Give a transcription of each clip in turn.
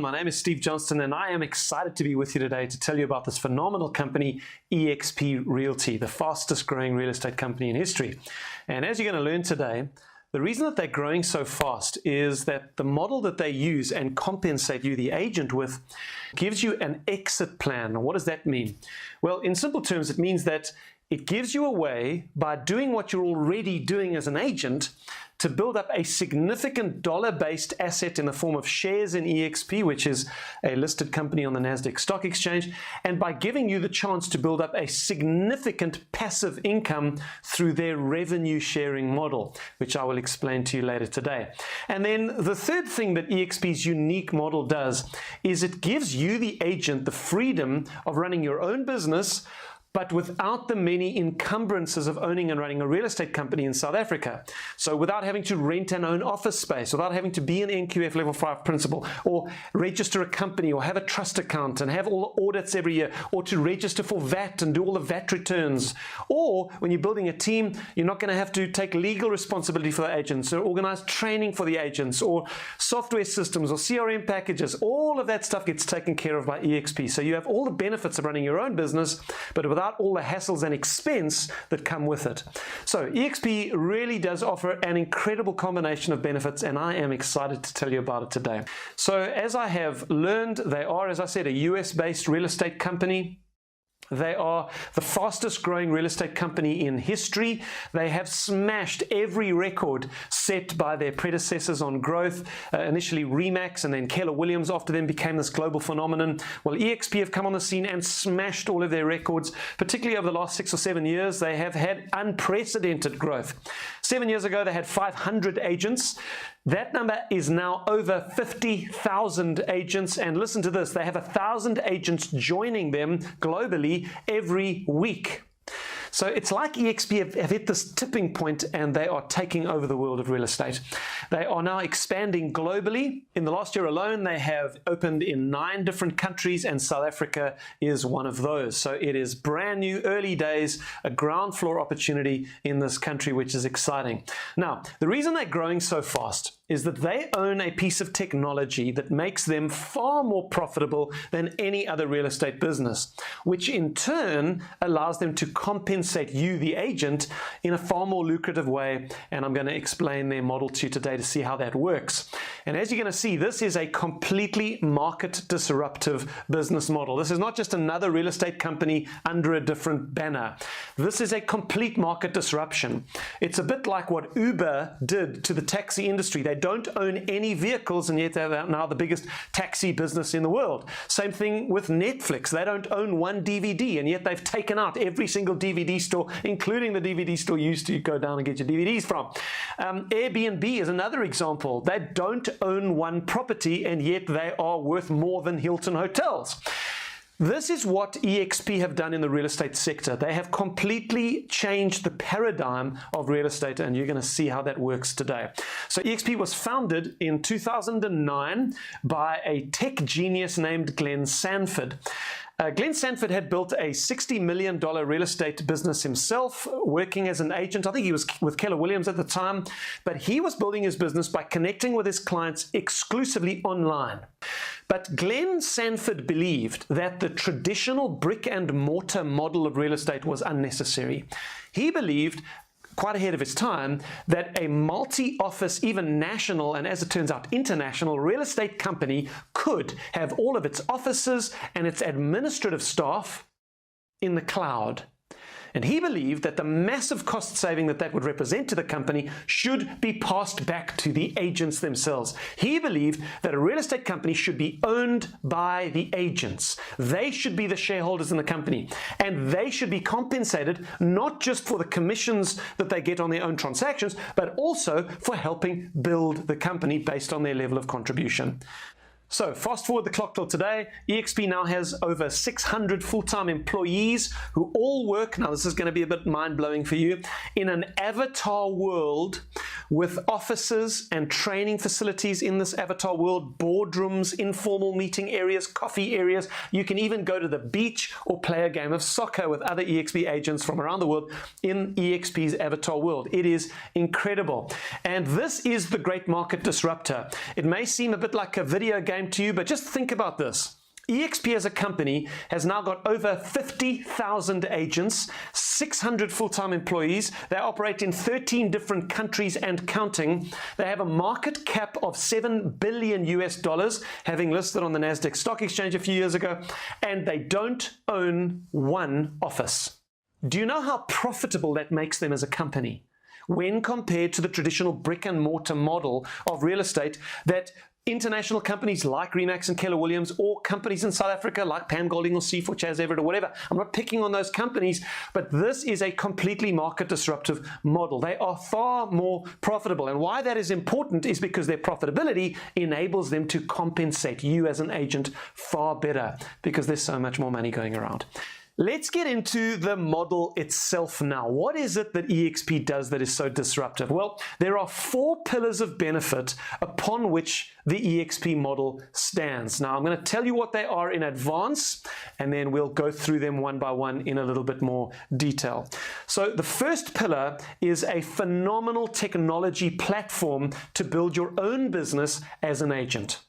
my name is Steve Johnston and I am excited to be with you today to tell you about this phenomenal company, eXp Realty, the fastest growing real estate company in history. And as you're going to learn today, the reason that they're growing so fast is that the model that they use and compensate you, the agent, with gives you an exit plan. What does that mean? Well, in simple terms, it means that it gives you a way, by doing what you're already doing as an agent, to build up a significant dollar-based asset in the form of shares in eXp, which is a listed company on the NASDAQ stock exchange, and by giving you the chance to build up a significant passive income through their revenue sharing model, which I will explain to you later today. And then the third thing that eXp's unique model does is it gives you, the agent, the freedom of running your own business, but without the many encumbrances of owning and running a real estate company in South Africa. So without having to rent and own office space, without having to be an NQF level 5 principal, or register a company, or have a trust account and have all the audits every year, or to register for VAT and do all the VAT returns. Or when you're building a team, you're not going to have to take legal responsibility for the agents, or organize training for the agents, or software systems, or CRM packages. All of that stuff gets taken care of by eXp. So you have all the benefits of running your own business, but without all the hassles and expense that come with it. So eXp really does offer an incredible combination of benefits, and I am excited to tell you about it today. So as I have learned, they are, as I said, a US-based real estate company. They are the fastest growing real estate company in history. They have smashed every record set by their predecessors on growth. Initially Remax and then Keller Williams after them became this global phenomenon. Well, eXp have come on the scene and smashed all of their records, particularly over the last 6 or 7 years. They have had unprecedented growth. 7 years ago, they had 500 agents. That number is now over 50,000 agents, and listen to this, they have 1,000 agents joining them globally every week. So it's like eXp have hit this tipping point and they are taking over the world of real estate. They are now expanding globally. In the last year alone, they have opened in 9 different countries, and South Africa is one of those. So it is brand new, early days, a ground floor opportunity in this country, which is exciting. Now, the reason they're growing so fast is that they own a piece of technology that makes them far more profitable than any other real estate business, which in turn allows them to compensate you, the agent, in a far more lucrative way. And I'm going to explain their model to you today to see how that works. And as you're going to see, this is a completely market disruptive business model. This is not just another real estate company under a different banner. This is a complete market disruption. It's a bit like what Uber did to the taxi industry. They don't own any vehicles, and yet they're now the biggest taxi business in the world. Same thing with Netflix. They don't own one DVD, and yet they've taken out every single DVD store, including the DVD store you used to go down and get your DVDs from. Airbnb is another example. They don't own one property, and yet they are worth more than Hilton hotels. This is what eXp have done in the real estate sector. They have completely changed the paradigm of real estate, and you're going to see how that works today. So eXp was founded in 2009 by a tech genius named Glenn Sanford. Glenn Sanford had built a $60 million real estate business himself, working as an agent. I think he was with Keller Williams at the time, but he was building his business by connecting with his clients exclusively online. But Glenn Sanford believed that the traditional brick and mortar model of real estate was unnecessary. He believed, quite ahead of its time, that a multi-office, even national, and as it turns out international, real estate company could have all of its offices and its administrative staff in the cloud. And he believed that the massive cost saving that would represent to the company should be passed back to the agents themselves. He believed that a real estate company should be owned by the agents. They should be the shareholders in the company, and they should be compensated not just for the commissions that they get on their own transactions, but also for helping build the company based on their level of contribution. So fast forward the clock till today, eXp now has over 600 full-time employees who all work, now this is going to be a bit mind-blowing for you, in an avatar world with offices and training facilities in this avatar world, boardrooms, informal meeting areas, coffee areas. You can even go to the beach or play a game of soccer with other eXp agents from around the world in eXp's avatar world. It is incredible. And this is the great market disruptor. It may seem a bit like a video game to you, but just think about this. eXp as a company has now got over 50,000 agents, 600 full-time employees. They operate in 13 different countries and counting. They have a market cap of $7 billion US, having listed on the NASDAQ stock exchange a few years ago, and they don't own one office. Do you know how profitable that makes them as a company when compared to the traditional brick and mortar model of real estate that international companies like Remax and Keller Williams, or companies in South Africa like Pam Golding or C4 Chas Everett or whatever? I'm not picking on those companies, but this is a completely market disruptive model. They are far more profitable, and why that is important is because their profitability enables them to compensate you as an agent far better because there's so much more money going around. Let's get into the model itself now. What is it that eXp does that is so disruptive? Well, there are 4 pillars of benefit upon which the eXp model stands. Now, I'm going to tell you what they are in advance, and then we'll go through them one by one in a little bit more detail. So the first pillar is a phenomenal technology platform to build your own business as an agent.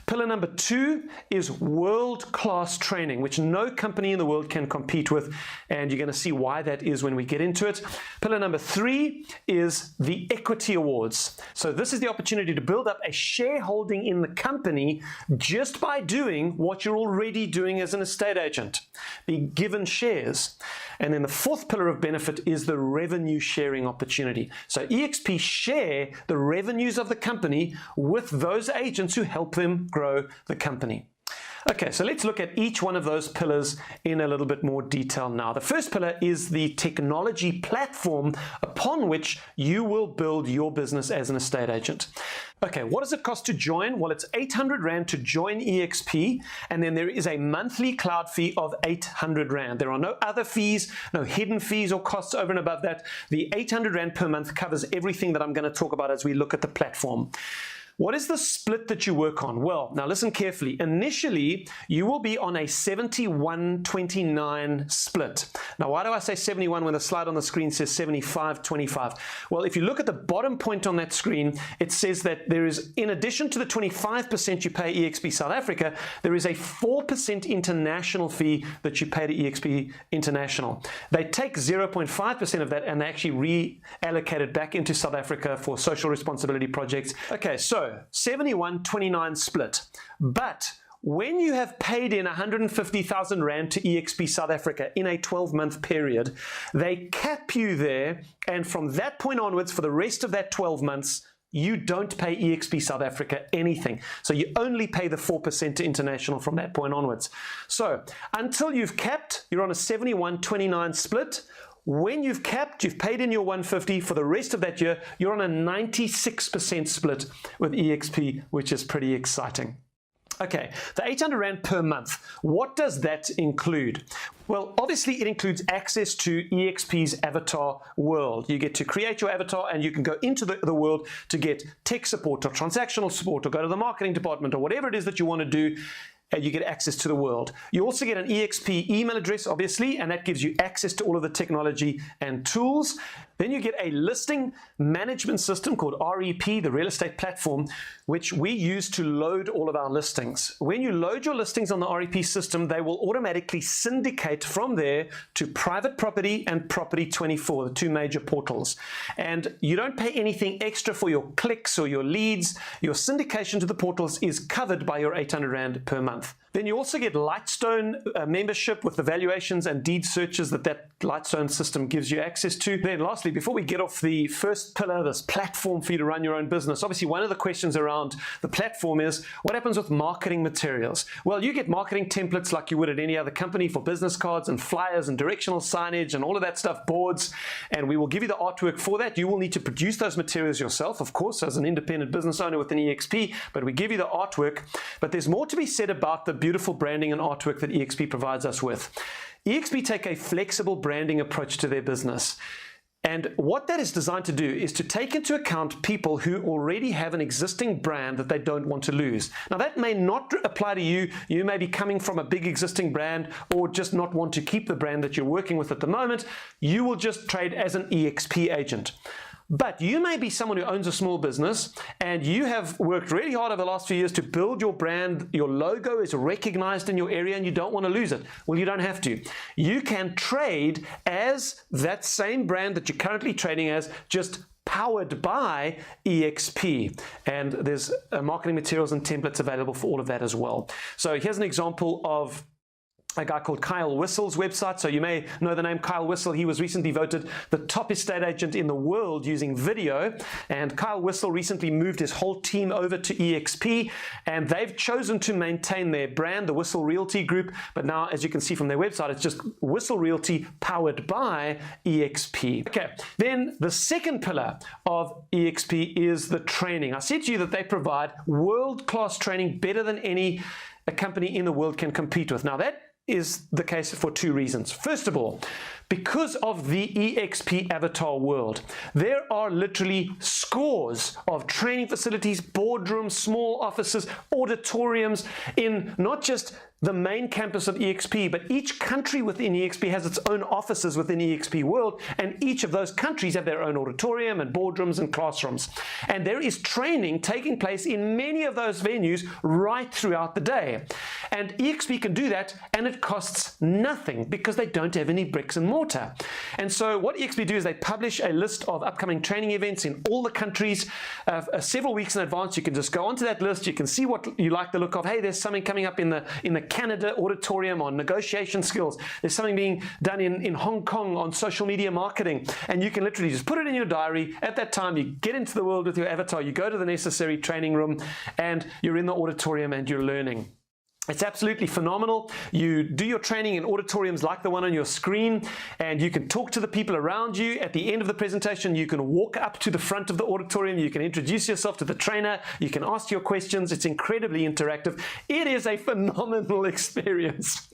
Pillar number 2 is world-class training, which no company in the world can compete with, and you're going to see why that is when we get into it. Pillar number 3 is the equity awards. So this is the opportunity to build up a shareholding in the company just by doing what you're already doing as an estate agent. Be given shares. And then the 4th pillar of benefit is the revenue sharing opportunity. So eXp share the revenues of the company with those agents who help them grow the company. Okay, so let's look at each one of those pillars in a little bit more detail now. The first pillar is the technology platform upon which you will build your business as an estate agent. Okay, what does it cost to join? Well, it's 800 Rand to join eXp, and then there is a monthly cloud fee of 800 Rand. There are no other fees, no hidden fees or costs over and above that. The 800 Rand per month covers everything that I'm going to talk about as we look at the platform. What is the split that you work on? Well, now listen carefully. Initially, you will be on a 71-29 split. Now, why do I say 71 when the slide on the screen says 75-25? Well, if you look at the bottom point on that screen, it says that there is, in addition to the 25% you pay eXp South Africa, there is a 4% international fee that you pay to eXp International. They take 0.5% of that and they actually reallocate it back into South Africa for social responsibility projects. Okay, so 71-29 split. But when you have paid in 150,000 Rand to eXp South Africa in a 12-month period, they cap you there, and from that point onwards, for the rest of that 12 months, you don't pay eXp South Africa anything. So you only pay the 4% to international from that point onwards. So until you've capped, you're on a 71-29 split. When you've capped, you've paid in your 150 for the rest of that year, you're on a 96% split with eXp, which is pretty exciting. Okay, the 800 Rand per month, what does that include? Well, obviously it includes access to eXp's avatar world. You get to create your avatar and you can go into the world to get tech support or transactional support or go to the marketing department or whatever it is that you want to do. And you get access to the world. You also get an eXp email address, obviously, and that gives you access to all of the technology and tools. Then you get a listing management system called REP, the real estate platform, which we use to load all of our listings. When you load your listings on the REP system, they will automatically syndicate from there to Private Property and Property 24, the 2 major portals. And you don't pay anything extra for your clicks or your leads. Your syndication to the portals is covered by your 800 Rand per month. Then you also get Lightstone membership with the valuations and deed searches that Lightstone system gives you access to. Then lastly, before we get off the first pillar, this platform for you to run your own business, obviously one of the questions around the platform is, what happens with marketing materials? Well, you get marketing templates like you would at any other company for business cards and flyers and directional signage and all of that stuff, boards, and we will give you the artwork for that. You will need to produce those materials yourself, of course, as an independent business owner with an eXp, but we give you the artwork. But there's more to be said about the beautiful branding and artwork that eXp provides us with. eXp take a flexible branding approach to their business. And what that is designed to do is to take into account people who already have an existing brand that they don't want to lose. Now, that may not apply to you. You may be coming from a big existing brand or just not want to keep the brand that you're working with at the moment. You will just trade as an eXp agent. But you may be someone who owns a small business and you have worked really hard over the last few years to build your brand. Your logo is recognized in your area and you don't want to lose it. Well, you don't have to. You can trade as that same brand that you're currently trading as, just powered by eXp. And there's marketing materials and templates available for all of that as well. So here's an example of a guy called Kyle Whistle's website. So you may know the name Kyle Whistle. He was recently voted the top estate agent in the world using video. And Kyle Whistle recently moved his whole team over to eXp, and they've chosen to maintain their brand, the Whistle Realty Group. But now, as you can see from their website, it's just Whistle Realty powered by eXp. Okay, then the second pillar of eXp is the training. I said to you that they provide world-class training, better than any company in the world can compete with. Now, that is the case for two reasons. First of all, because of the eXp avatar world, there are literally scores of training facilities, boardrooms, small offices, auditoriums in not just the main campus of eXp, but each country within eXp has its own offices within eXp world, and each of those countries have their own auditorium and boardrooms and classrooms. And there is training taking place in many of those venues right throughout the day. And eXp can do that, and it costs nothing because they don't have any bricks and mortar. And so what eXp do is they publish a list of upcoming training events in all the countries several weeks in advance. You can just go onto that list. You can see what you like the look of. Hey, there's something coming up in the Canada auditorium on negotiation skills. There's something being done in Hong Kong on social media marketing. And you can literally just put it in your diary. At that time, you get into the world with your avatar. You go to the necessary training room, and you're in the auditorium and you're learning. It's absolutely phenomenal. You do your training in auditoriums like the one on your screen, and you can talk to the people around you. At the end of the presentation, you can walk up to the front of the auditorium. You can introduce yourself to the trainer. You can ask your questions. It's incredibly interactive. It is a phenomenal experience.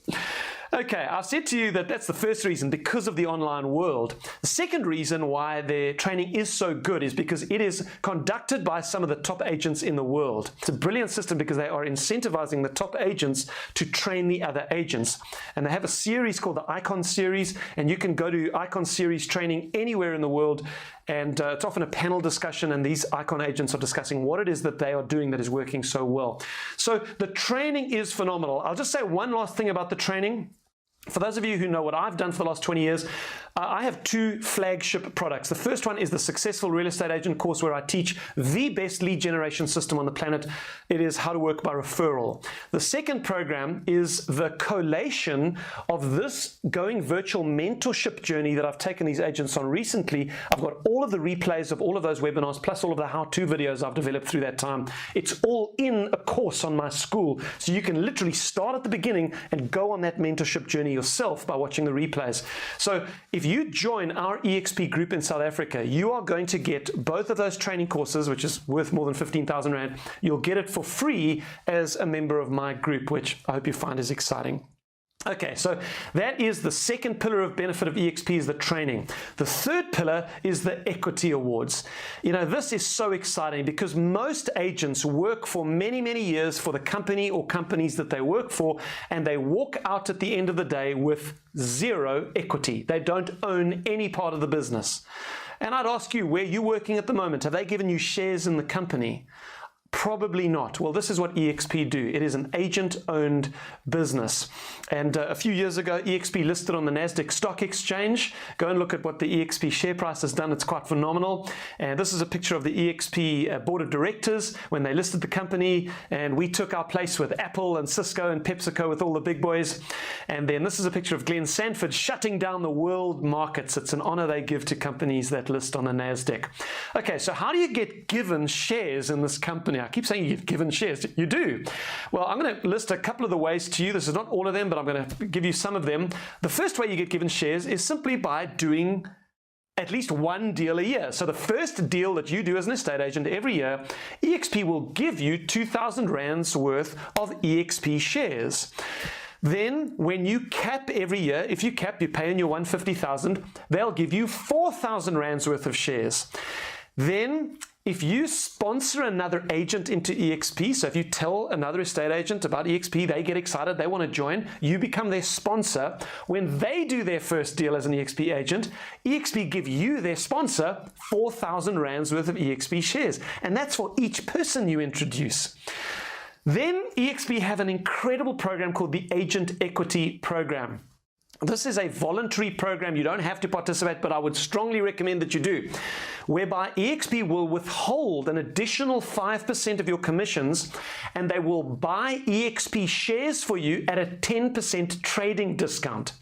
Okay, I've said to you that that's the first reason, because of the online world. The second reason why their training is so good is because it is conducted by some of the top agents in the world. It's a brilliant system because they are incentivizing the top agents to train the other agents. And they have a series called the Icon Series, and you can go to Icon Series training anywhere in the world. And it's often a panel discussion, and these Icon agents are discussing what it is that they are doing that is working so well. So the training is phenomenal. I'll just say one last thing about the training. For those of you who know what I've done for the last 20 years, I have two flagship products. The first one is the Successful Real Estate Agent course, where I teach the best lead generation system on the planet. It is how to work by referral. The second program is the collation of this going virtual mentorship journey that I've taken these agents on recently. I've got all of the replays of all of those webinars, plus all of the how-to videos I've developed through that time. It's all in a course on my school. So you can literally start at the beginning and go on that mentorship journey yourself by watching the replays. So if you join our eXp group in South Africa, you are going to get both of those training courses, which is worth more than 15,000 Rand. You'll get it for free as a member of my group, which I hope you find is exciting. Okay, so that is the second pillar of benefit of eXp, is the training. The third pillar is the equity awards. You know, this is so exciting because most agents work for many, many years for the company or companies that they work for, and they walk out at the end of the day with zero equity. They don't own any part of the business. And I'd ask you, where you're working at the moment, have they given you shares in the company? Probably not. Well, this is what eXp do. It is an agent-owned business. And a few years ago, eXp listed on the NASDAQ stock exchange. Go and look at what the eXp share price has done. It's quite phenomenal. And this is a picture of the eXp board of directors when they listed the company. And we took our place with Apple and Cisco and PepsiCo, with all the big boys. And then this is a picture of Glenn Sanford shutting down the world markets. It's an honor they give to companies that list on the NASDAQ. Okay, so how do you get given shares in this company? I keep saying you get given shares. You do. Well, I'm going to list a couple of the ways to you. This is not all of them, but I'm going to give you some of them. The first way you get given shares is simply by doing at least one deal a year. So the first deal that you do as an estate agent every year, eXp will give you 2,000 Rands worth of eXp shares. Then when you cap every year, if you cap, you pay in your 150,000, they'll give you 4,000 rands worth of shares. Then if you sponsor another agent into eXp, so if you tell another estate agent about eXp, they get excited, they want to join, you become their sponsor. When they do their first deal as an eXp agent, eXp give you, their sponsor, 4,000 rands worth of eXp shares. And that's for each person you introduce. Then eXp have an incredible program called the Agent Equity Program. This is a voluntary program. You don't have to participate, but I would strongly recommend that you do, whereby eXp will withhold an additional 5% of your commissions, and they will buy eXp shares for you at a 10% trading discount.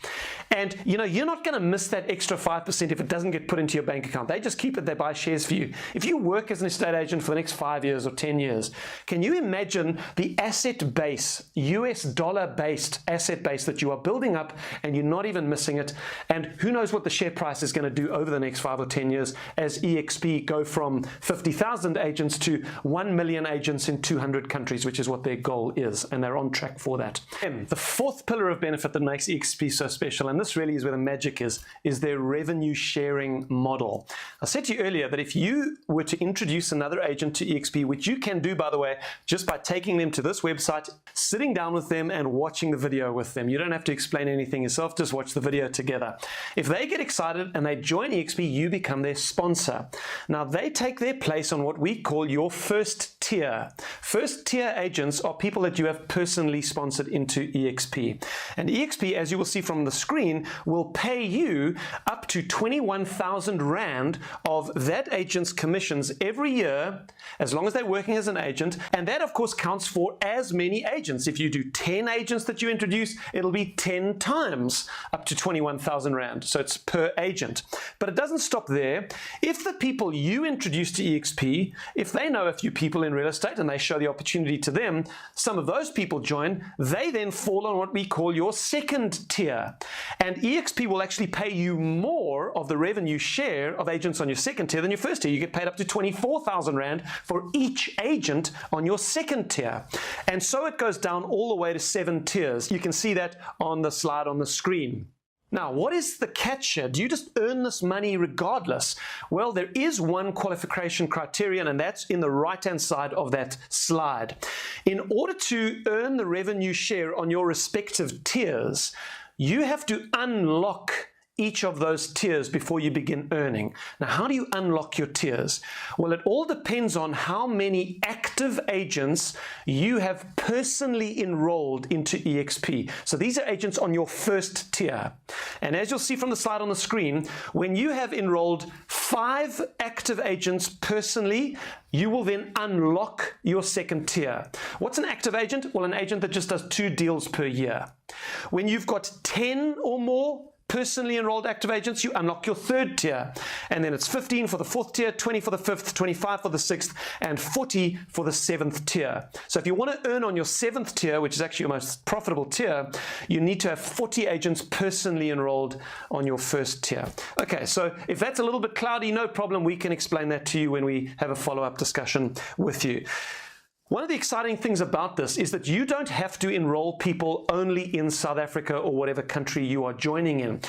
And you're not going to miss that extra 5% if it doesn't get put into your bank account. They just keep it, they buy shares for you. If you work as an estate agent for the next 5 years or 10 years, can you imagine the asset base, US dollar-based asset base that you are building up, and you're not even missing it? And who knows what the share price is going to do over the next 5 or 10 years as eXp go from 50,000 agents to 1 million agents in 200 countries, which is what their goal is, and they're on track for that. And the fourth pillar of benefit that makes eXp so special, and this really is where the magic is their revenue sharing model. I said to you earlier that if you were to introduce another agent to eXp, which you can do, by the way, just by taking them to this website, sitting down with them and watching the video with them. You don't have to explain anything yourself, just watch the video together. If they get excited and they join eXp, you become their sponsor. Now they take their place on what we call your first tier. First tier agents are people that you have personally sponsored into eXp. And eXp, as you will see from the screen, will pay you up to 21,000 Rand of that agent's commissions every year, as long as they're working as an agent. And that, of course, counts for as many agents. If you do 10 agents that you introduce, it'll be 10 times up to 21,000 Rand. So it's per agent. But it doesn't stop there. If the people you introduce to eXp, if they know a few people in real estate and they show the opportunity to them, some of those people join, they then fall on what we call your second tier. And eXp will actually pay you more of the revenue share of agents on your second tier than your first tier. You get paid up to 24,000 Rand for each agent on your second tier. And so it goes down all the way to 7 tiers. You can see that on the slide on the screen. Now, what is the catch here? Do you just earn this money regardless? Well, there is one qualification criterion, and that's in the right-hand side of that slide. In order to earn the revenue share on your respective tiers, you have to unlock each of those tiers before you begin earning. Now, how do you unlock your tiers? Well, it all depends on how many active agents you have personally enrolled into eXp. So these are agents on your first tier. And as you'll see from the slide on the screen, when you have enrolled 5 active agents personally, you will then unlock your second tier. What's an active agent? Well, an agent that just does 2 deals per year. When you've got 10 or more personally enrolled active agents, you unlock your third tier. And then it's 15 for the 4th tier, 20 for the 5th, 25 for the 6th, and 40 for the 7th tier. So if you want to earn on your 7th tier, which is actually your most profitable tier, you need to have 40 agents personally enrolled on your first tier. Okay, so if that's a little bit cloudy, no problem. We can explain that to you when we have a follow-up discussion with you. One of the exciting things about this is that you don't have to enroll people only in South Africa or whatever country you are joining in.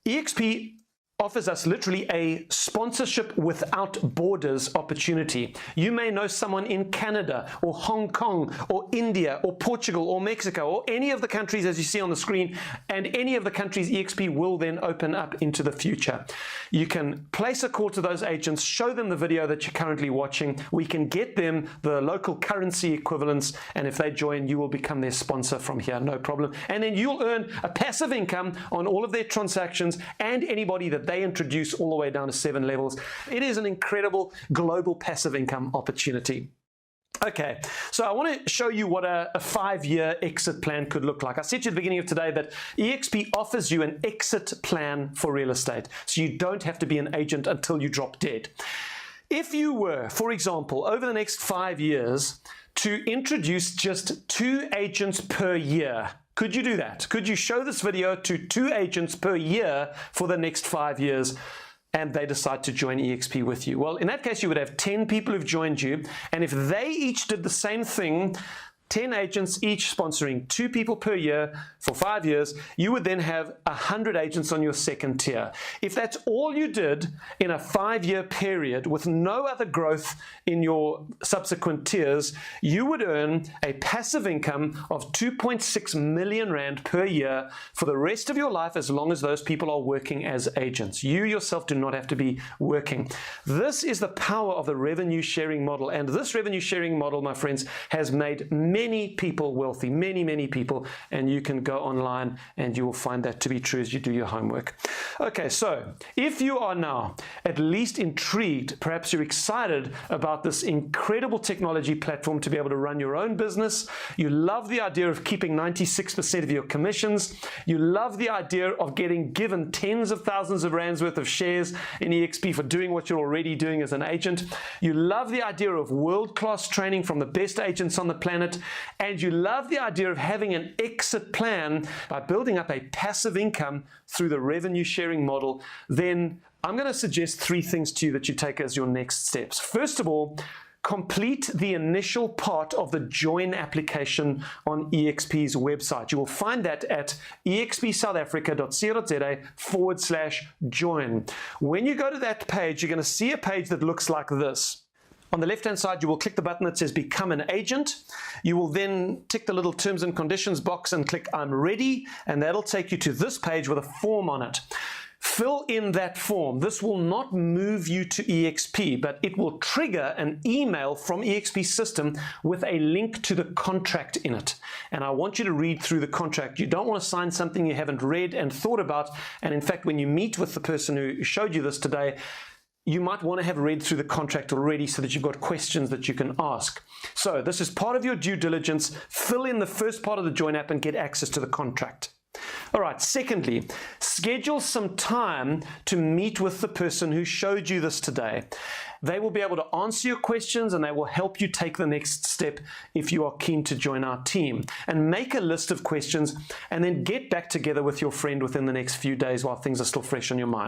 eXp offers us literally a sponsorship without borders opportunity. You may know someone in Canada or Hong Kong or India or Portugal or Mexico or any of the countries as you see on the screen, and any of the countries eXp will then open up into the future. You can place a call to those agents, show them the video that you're currently watching. We can get them the local currency equivalents, and if they join, you will become their sponsor from here, no problem. And then you'll earn a passive income on all of their transactions and anybody that they introduce all the way down to 7 levels. It is an incredible global passive income opportunity. Okay, so I want to show you what a 5-year exit plan could look like. I said to you at the beginning of today that eXp offers you an exit plan for real estate, so you don't have to be an agent until you drop dead. If you were, for example, over the next 5 years to introduce just 2 agents per year, could you do that? Could you show this video to 2 agents per year for the next 5 years and they decide to join eXp with you? Well, in that case, you would have 10 people who've joined you, and if they each did the same thing 10 agents, each sponsoring 2 people per year for 5 years, you would then have 100 agents on your second tier. If that's all you did in a 5-year period with no other growth in your subsequent tiers, you would earn a passive income of 2.6 million Rand per year for the rest of your life, as long as those people are working as agents. You yourself do not have to be working. This is the power of the revenue sharing model, and this revenue sharing model, my friends, has made many people wealthy, many people, and you can go online and you will find that to be true as you do your homework. Okay, so if you are now at least intrigued, perhaps you're excited about this incredible technology platform to be able to run your own business, you love the idea of keeping 96% of your commissions, you love the idea of getting given tens of thousands of rands worth of shares in eXp for doing what you're already doing as an agent, you love the idea of world-class training from the best agents on the planet, and you love the idea of having an exit plan by building up a passive income through the revenue sharing model, then I'm going to suggest 3 things to you that you take as your next steps. First of all, complete the initial part of the join application on eXp's website. You will find that at expsouthafrica.co.za/join. When you go to that page, you're going to see a page that looks like this. On the left-hand side, you will click the button that says Become an Agent. You will then tick the little Terms and Conditions box and click I'm Ready, and that'll take you to this page with a form on it. Fill in that form. This will not move you to eXp, but it will trigger an email from eXp's system with a link to the contract in it. And I want you to read through the contract. You don't want to sign something you haven't read and thought about. And in fact, when you meet with the person who showed you this today, you might want to have read through the contract already so that you've got questions that you can ask. So this is part of your due diligence. Fill in the first part of the Join app and get access to the contract. All right, secondly, schedule some time to meet with the person who showed you this today. They will be able to answer your questions and they will help you take the next step if you are keen to join our team. And make a list of questions and then get back together with your friend within the next few days while things are still fresh on your mind.